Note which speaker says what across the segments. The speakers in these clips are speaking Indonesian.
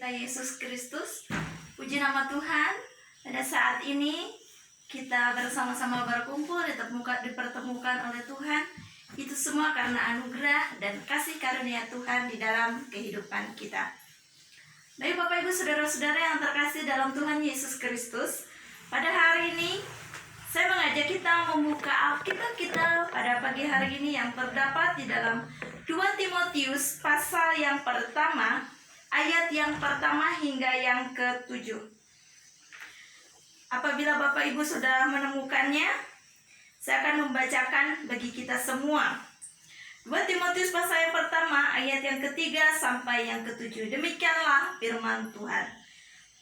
Speaker 1: kita Yesus Kristus. Puji nama Tuhan. Pada saat ini kita bersama-sama berkumpul dipertemukan oleh Tuhan. Itu semua karena anugerah dan kasih karunia Tuhan di dalam kehidupan kita. Baik Bapak Ibu Saudara-saudara yang terkasih dalam Tuhan Yesus Kristus, pada hari ini saya mengajak kita membuka Alkitab kita pada pagi hari ini yang terdapat di dalam 2 Timotius pasal yang pertama, ayat yang pertama hingga yang ke-7. Apabila Bapak Ibu sudah menemukannya, saya akan membacakan bagi kita semua. 2 Timotius pasal yang pertama, ayat yang ketiga sampai yang ke-7. Demikianlah firman Tuhan.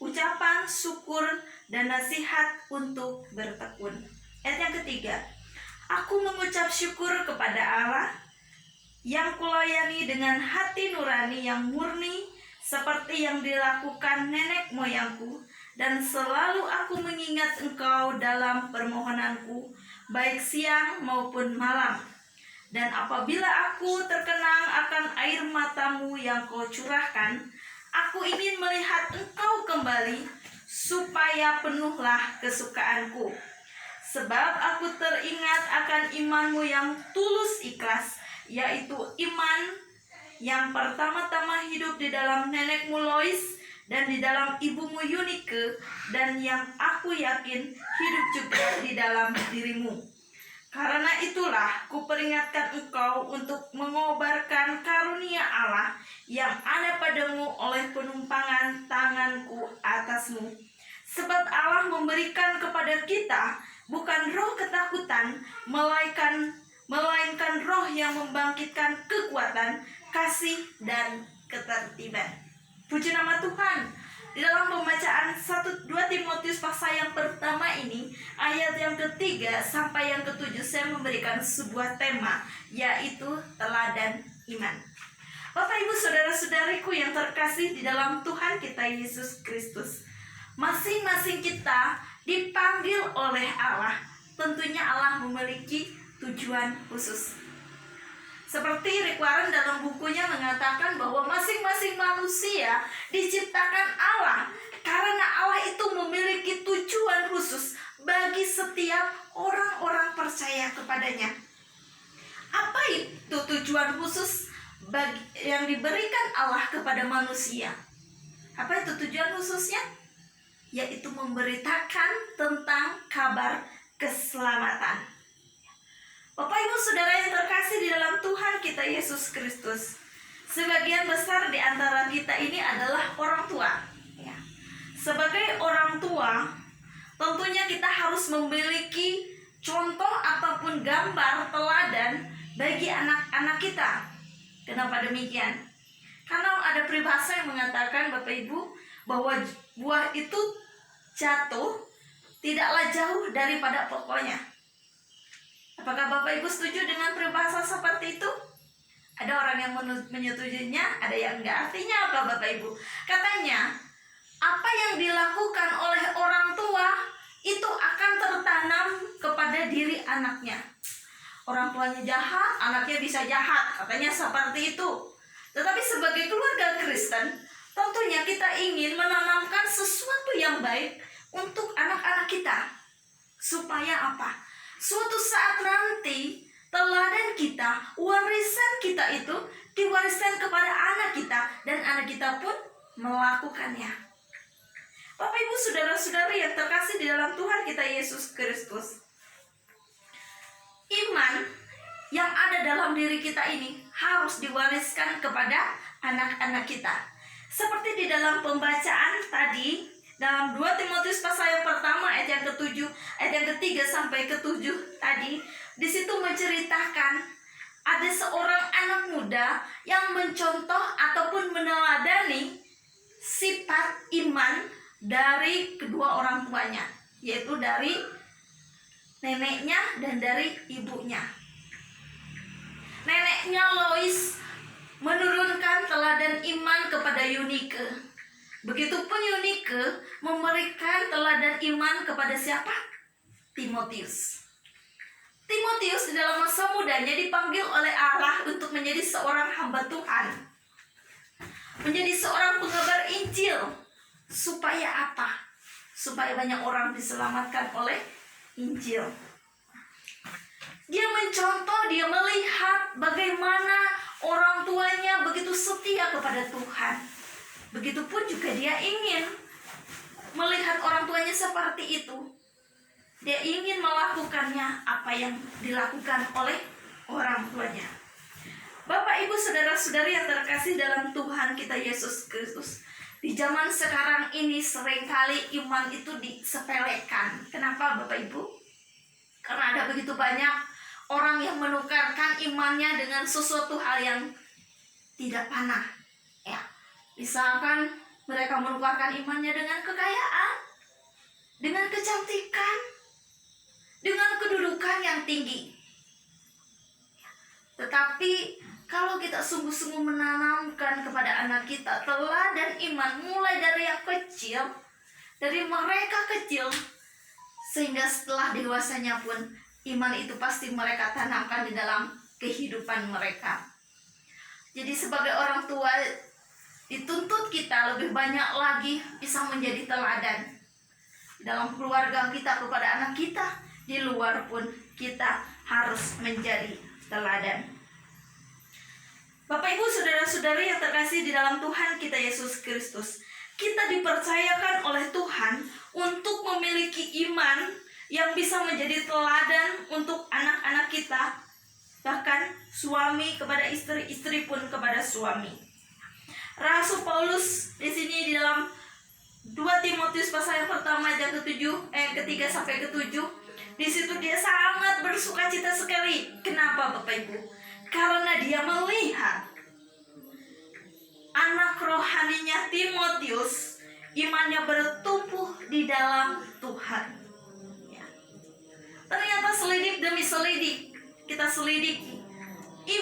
Speaker 1: Ucapan syukur dan nasihat untuk bertekun. Ayat yang ketiga. Aku mengucap syukur kepada Allah yang kulayani dengan hati nurani yang murni, seperti yang dilakukan nenek moyangku, dan selalu aku mengingat engkau dalam permohonanku, baik siang maupun malam. Dan apabila aku terkenang akan air matamu yang kau curahkan, aku ingin melihat engkau kembali, supaya penuhlah kesukaanku. Sebab aku teringat akan imanmu yang tulus ikhlas, yaitu iman yang pertama-tama hidup di dalam nenekmu Lois dan di dalam ibumu Yunike, dan yang aku yakin hidup juga di dalam dirimu. Karena itulah kuperingatkan engkau untuk mengobarkan karunia Allah yang ada padamu oleh penumpangan tanganku atasmu. Sebab Allah memberikan kepada kita bukan roh ketakutan, melainkan roh yang membangkitkan kekuatan, kasih, dan ketertiban. Puji nama Tuhan. Di dalam pembacaan 2 Timotius pasal yang pertama ini, ayat yang ketiga sampai yang ke-7, saya memberikan sebuah tema, yaitu teladan iman. Bapak Ibu Saudara-saudariku yang terkasih di dalam Tuhan kita Yesus Kristus, masing-masing kita dipanggil oleh Allah. Tentunya Allah memiliki tujuan khusus. Seperti Rick Warren dalam bukunya mengatakan bahwa masing-masing manusia diciptakan Allah karena Allah itu memiliki tujuan khusus bagi setiap orang-orang percaya kepadanya. Apa itu tujuan khusus yang diberikan Allah kepada manusia? Apa itu tujuan khususnya? Yaitu memberitakan tentang kabar keselamatan. Bapak Ibu Saudara yang terkasih di dalam Tuhan kita Yesus Kristus, sebagian besar di antara kita ini adalah orang tua. Ya. Sebagai orang tua, tentunya kita harus memiliki contoh ataupun gambar teladan bagi anak-anak kita. Kenapa demikian? Karena ada peribahasa yang mengatakan Bapak Ibu bahwa buah itu jatuh tidaklah jauh daripada pokoknya. Apakah Bapak Ibu setuju dengan peribahasa seperti itu? Ada orang yang menyetujuinya, ada yang enggak. Artinya apa Bapak Ibu? Katanya, apa yang dilakukan oleh orang tua itu akan tertanam kepada diri anaknya. Orang tuanya jahat, anaknya bisa jahat. Katanya seperti itu. Tetapi sebagai keluarga Kristen, tentunya kita ingin menanamkan sesuatu yang baik untuk anak-anak kita. Supaya apa? Suatu saat nanti teladan kita, warisan kita itu diwariskan kepada anak kita, dan anak kita pun melakukannya. Bapak Ibu Saudara-saudari yang terkasih di dalam Tuhan kita Yesus Kristus, iman yang ada dalam diri kita ini harus diwariskan kepada anak-anak kita. Seperti di dalam pembacaan tadi, dalam 2 Timotius pasal yang pertama ayat yang ke-7, ayat yang ketiga sampai ke-7 tadi, di situ menceritakan ada seorang anak muda yang mencontoh ataupun meneladani sifat iman dari kedua orang tuanya, yaitu dari neneknya dan dari ibunya. Neneknya Lois menurunkan teladan iman kepada Yunike. Begitupun Yunike memberikan teladan iman kepada siapa? Timotius. Timotius di dalam masa mudanya dipanggil oleh Allah untuk menjadi seorang hamba Tuhan, menjadi seorang pengabar Injil, Supaya apa? Supaya banyak orang diselamatkan oleh Injil. Dia mencontoh, dia melihat bagaimana orang tuanya begitu setia kepada Tuhan. Begitupun juga dia ingin melihat orang tuanya seperti itu. Dia ingin melakukannya apa yang dilakukan oleh orang tuanya. Bapak, Ibu, saudara-saudari yang terkasih dalam Tuhan kita Yesus Kristus, di zaman sekarang ini seringkali iman itu disepelekan. Kenapa, Bapak Ibu? Karena ada begitu banyak orang yang menukarkan imannya dengan sesuatu hal yang tidak panah. Ya, misalkan mereka menukarkan imannya dengan kekayaan, dengan kecantikan, dengan kedudukan yang tinggi. Tetapi kalau kita sungguh-sungguh menanamkan kepada anak kita teladan iman mulai dari yang kecil, dari mereka kecil, sehingga setelah dewasanya pun iman itu pasti mereka tanamkan di dalam kehidupan mereka. Jadi sebagai orang tua dituntut kita lebih banyak lagi bisa menjadi teladan dalam keluarga kita kepada anak kita, di luar pun kita harus menjadi teladan. Bapak, Ibu, saudara-saudari yang terkasih di dalam Tuhan kita Yesus Kristus, kita dipercayakan oleh Tuhan untuk memiliki iman yang bisa menjadi teladan untuk anak-anak kita, bahkan suami kepada istri, istri pun kepada suami. Rasul Paulus di sini di dalam 2 Timotius pasal yang pertama ayat ketiga sampai ke-7, di situ dia sangat bersukacita sekali. Kenapa, Bapak Ibu? Karena dia melihat anak rohaninya Timotius imannya bertumbuh di dalam Tuhan. Ya. Ternyata selidik demi selidik kita selidiki,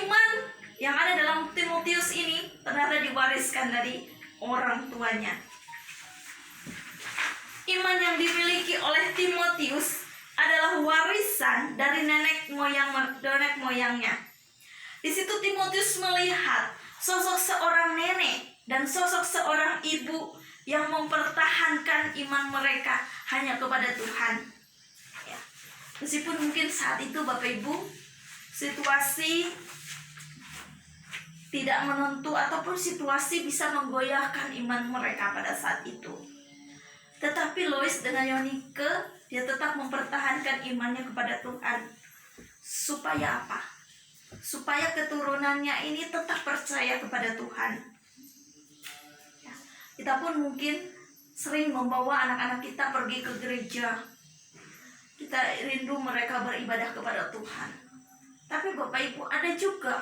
Speaker 1: iman yang ada dalam Timotius ini ternyata diwariskan dari orang tuanya. Iman yang dimiliki oleh Timotius adalah warisan dari nenek moyangnya. Di situ Timotius melihat sosok seorang nenek dan sosok seorang ibu yang mempertahankan iman mereka hanya kepada Tuhan. Ya. Meskipun mungkin saat itu Bapak Ibu situasi tidak menentu ataupun situasi bisa menggoyahkan iman mereka pada saat itu. Tetapi Lois dengan Yonike dia tetap mempertahankan imannya kepada Tuhan. Supaya apa? Supaya keturunannya ini tetap percaya kepada Tuhan. Ya, kita pun mungkin sering membawa anak-anak kita pergi ke gereja. Kita rindu mereka beribadah kepada Tuhan. Tapi Bapak Ibu, ada juga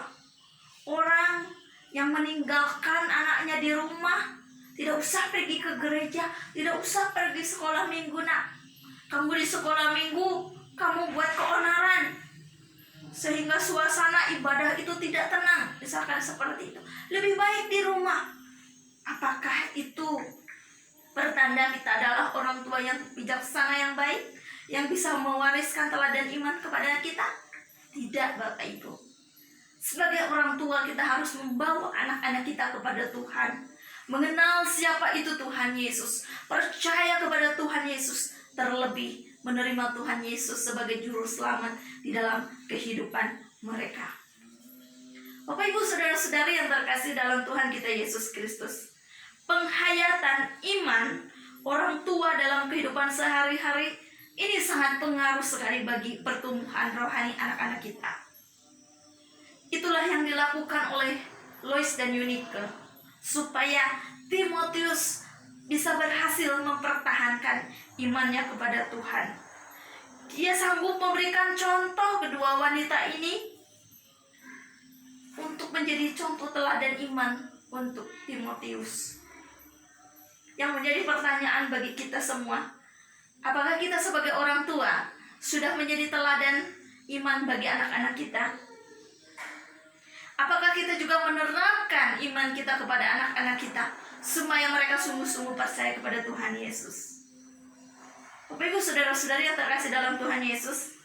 Speaker 1: orang yang meninggalkan anaknya di rumah, tidak usah pergi ke gereja, tidak usah pergi sekolah minggu. Nak, kamu di sekolah minggu kamu buat keonaran, sehingga suasana ibadah itu tidak tenang. Misalkan seperti itu. Lebih baik di rumah. Apakah itu pertanda kita adalah orang tua yang bijaksana, yang baik, yang bisa mewariskan teladan iman kepada kita? Tidak, Bapak Ibu. Sebagai orang tua kita harus membawa anak-anak kita kepada Tuhan, mengenal siapa itu Tuhan Yesus, percaya kepada Tuhan Yesus, terlebih menerima Tuhan Yesus sebagai juru selamat di dalam kehidupan mereka. Bapak Ibu saudara-saudari yang terkasih dalam Tuhan kita Yesus Kristus, penghayatan iman orang tua dalam kehidupan sehari-hari ini sangat pengaruh sekali bagi pertumbuhan rohani anak-anak kita. Itulah yang dilakukan oleh Lois dan Yonike supaya Timotius bisa berhasil mempertahankan imannya kepada Tuhan. Dia sanggup memberikan contoh kedua wanita ini untuk menjadi contoh teladan iman untuk Timotius. Yang menjadi pertanyaan bagi kita semua, apakah kita sebagai orang tua sudah menjadi teladan iman bagi anak-anak kita? Apakah kita juga menerapkan iman kita kepada anak-anak kita supaya mereka sungguh-sungguh percaya kepada Tuhan Yesus? Bapak Ibu saudara-saudari yang terkasih dalam Tuhan Yesus,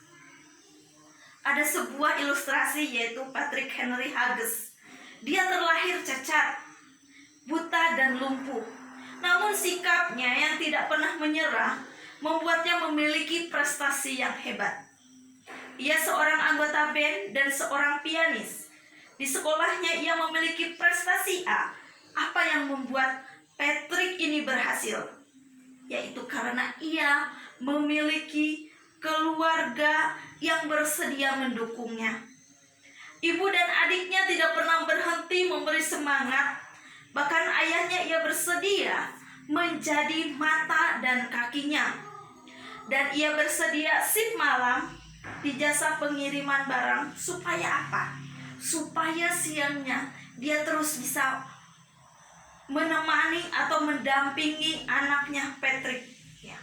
Speaker 1: ada sebuah ilustrasi yaitu Patrick Henry Hughes. Dia terlahir cacat, buta dan lumpuh. Namun sikapnya yang tidak pernah menyerah membuatnya memiliki prestasi yang hebat. Ia seorang anggota band dan seorang pianis. Di sekolahnya ia memiliki prestasi A. Apa yang membuat Patrick ini berhasil? Yaitu karena ia memiliki keluarga yang bersedia mendukungnya. Ibu dan adiknya tidak pernah berhenti memberi semangat. Bahkan ayahnya ia bersedia menjadi mata dan kakinya. Dan ia bersedia shift malam di jasa pengiriman barang. Supaya apa? Supaya siangnya dia terus bisa menemani atau mendampingi anaknya Patrick. Ya.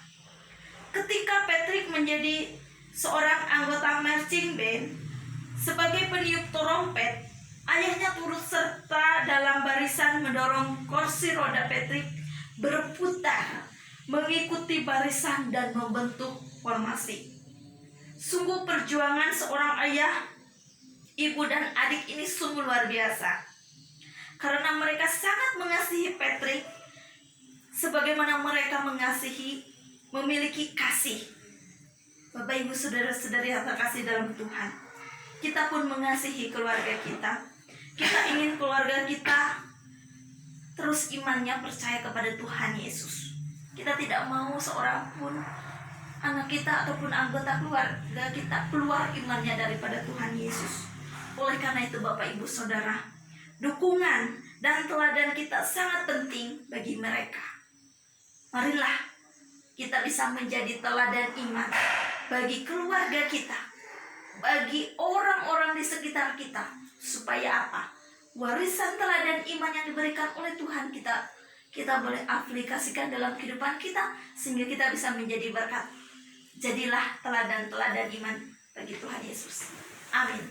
Speaker 1: Ketika Patrick menjadi seorang anggota marching band, sebagai peniup trompet, ayahnya turut serta dalam barisan mendorong kursi roda Patrick berputar, mengikuti barisan dan membentuk formasi. Sungguh perjuangan seorang ayah, ibu dan adik ini sungguh luar biasa. Karena mereka sangat mengasihi Patrick, sebagaimana mereka memiliki kasih. Bapak, ibu, saudara-saudari yang terkasih dalam Tuhan, kita pun mengasihi keluarga kita. Kita ingin keluarga kita terus imannya percaya kepada Tuhan Yesus. Kita tidak mau seorang pun anak kita ataupun anggota keluarga kita keluar imannya daripada Tuhan Yesus. Oleh karena itu Bapak, Ibu, Saudara, dukungan dan teladan kita sangat penting bagi mereka. Marilah kita bisa menjadi teladan iman bagi keluarga kita, bagi orang-orang di sekitar kita. Supaya apa? Warisan teladan iman yang diberikan oleh Tuhan kita boleh aplikasikan dalam kehidupan kita, sehingga kita bisa menjadi berkat. Jadilah teladan-teladan iman bagi Tuhan Yesus. Amin.